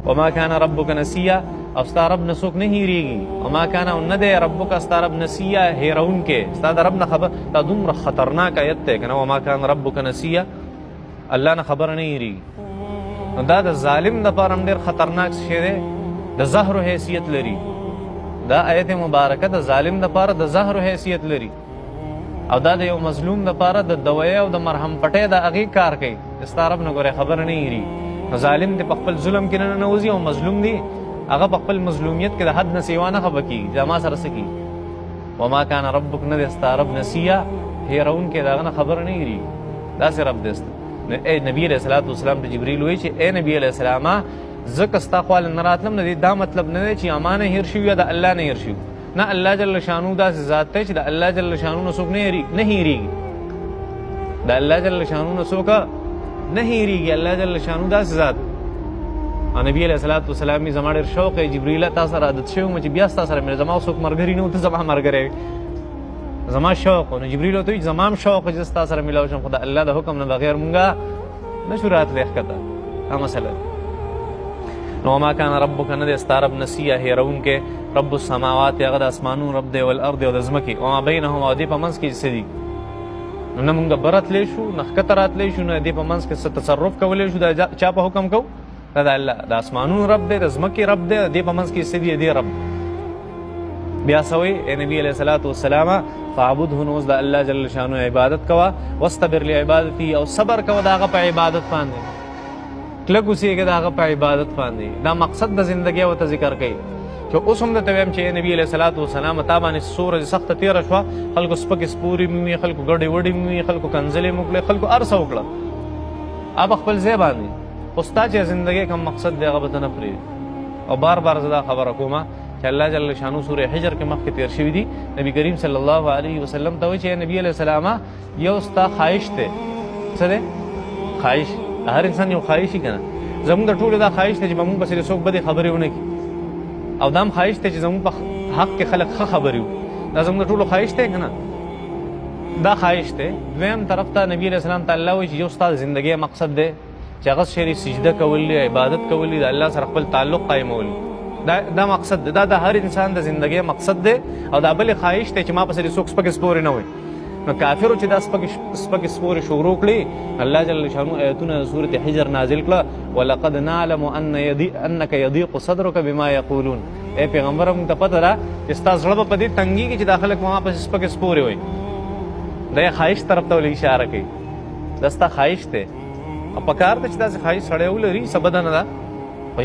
وما كان ربک نسیا، او ستا رب نه څوک نه هېرېږي. وما کان او نه دی ربک ستا رب نسیا هېرونکی، ستا د رب نه خبر. دا دومره خطرناک آیت دی که نه، وما کان ربک نسیا، الله نه خبر نه هېرېږي. نو دا د ظالم دپاره هم ډېر خطرناک شی دی، د زهرو حیثیت لري. دا آیت مبارکه د ظالم دپاره د زهرو حیثیت لري، او دا د یو مظلوم دپاره د دویۍ او د مرهم پټۍ د هغې کار کوي. ستا رب نه ګورې خبر نه هېرېږي. نو ظالم دی په خپل ظلم کې نه ننوځي، او مظلوم دی هغه په خپل مظلومیت کې د حد نه سیوا نه خفه کېږي چې ما سره څه کېږي. وما کان ربک نه دی ستا رب نسیا هېرونکی، د هغه نه خبر نه هېرېږي. داسې رب دی ستا. نو ای نبي علیه صلات وسلام ته جبریل وایي چې ای نبي علیه السلامه ځکه ستا خواله نه راتلم، نه دی دا مطلب نه دی چې اما نه هېر شوي یا د الله نه هېر شوي. نه، الله جل شانو داسې ذات دی چې د الله جل شانو نه څوک نه هېرېږي. د الله جل شانو نه څوک نه هېرېږي. الله جل شانو داسې ذات. او نبي علیه صلات وسلام زما ډېر شوق دی جبریله تا سره عادت شوی وم چې بیا ستا سره مې زما څوک ملګري نه و، ته زما ملګری زما شوق و. نو جبریل ورته وایي زما هم شوق چې ستا سره میلاو شم، خو د الله د حکم نه بغیر مونږ نه شو راتلی ښکته. دا مسله ده. نو وما کان ربک نه دی ستا رب نسیه هېرونکی. رب السماوات هغه د اسمانونو رب دی، والارض او د ځمکې، وما بینهما او دې په منځ کې څه دي. نو نه مونږ بره تلی شو، نه ښکته راتلی شو، نه دې په منځ کې څه تصرف کولی شو. دا چا په حکم کو؟ دا د الله د اسمانونو رب دی، د ځمکې رب دی، دې په منځ کې څه دي دې رب. بیا څه وایي ای نبي علیه صلات وسلامه فاعبده، نو اوس د الله جل شانو عبادت کوه. واستبر لعبادتي، او صبر کوه د هغه په عبادت باندې، کلک اوسېږه د هغه په عبادت باندې. دا مقصد د زندګۍ ورته ذکر کوي چې اوس هم درته وایم چې نبي علیه صلات وسلام تا باندې څو ورځې سخته تېره شوه، خلکو سپکې سپورې مې وي، خلکو ګډې وډې مې وي، خلکو کنځلې مې وکړې، خلکو هر څه وکړه، هغه په خپل ځای باندې. خو ستا چې زندګۍ کوم مقصد دی هغه به ته نه پرېږدي. او بار بار زه دا خبره کومه چې الله جل شانو سورې حجر کې مخکې تېر شوي دي. نبي کریم صلی الله علیه وسلم ته وایي چې نبي علیه السلامه یو ستا خواهش دی. څه دی؟ خواهش. هر انسان یو خواهش وي که نه. زمونږ د ټولو دا خواهش دی چې به مونږ پسې د څوک بدې خبرې ونه کړي، او دا هم خواهش دی چې زمونږ په حق کې خلک ښه خبرې وکړي. دا زمونږ د ټولو خواهش دی که نه؟ دا خواهش دی. دویم طرف ته نبي علیه السلام ته الله وایي چې یو ستا د زندګۍ مقصد دی چې هغه شری سجده کول دي، عبادت کول دي، د الله سره خپل تعلق قایمول. دا مقصد دی. دا د هر انسان د زندګۍ مقصد دی. او دا بلې خواهش دی چې ما پسې د څوک سپکې سپورې نه وي. نو کافرو چې دا سپکې سپورې شروع کړي، الله جل شانو آیتونه د سورت حجر نازل کړه، ولقد نعلم انک یضیق صدرک بما یقولون. ای پیغمبره موږ ته پته ده چې ستا زړه به په دې تنګېږي چې دا خلک ما پسې سپکې سپورې وایي. دا یې خواهش طرف ته ولې اشاره کوي. دا ستا خواهش دی. او پکار ده چې داسې خواهش سړی ولري، څه بده نه ده.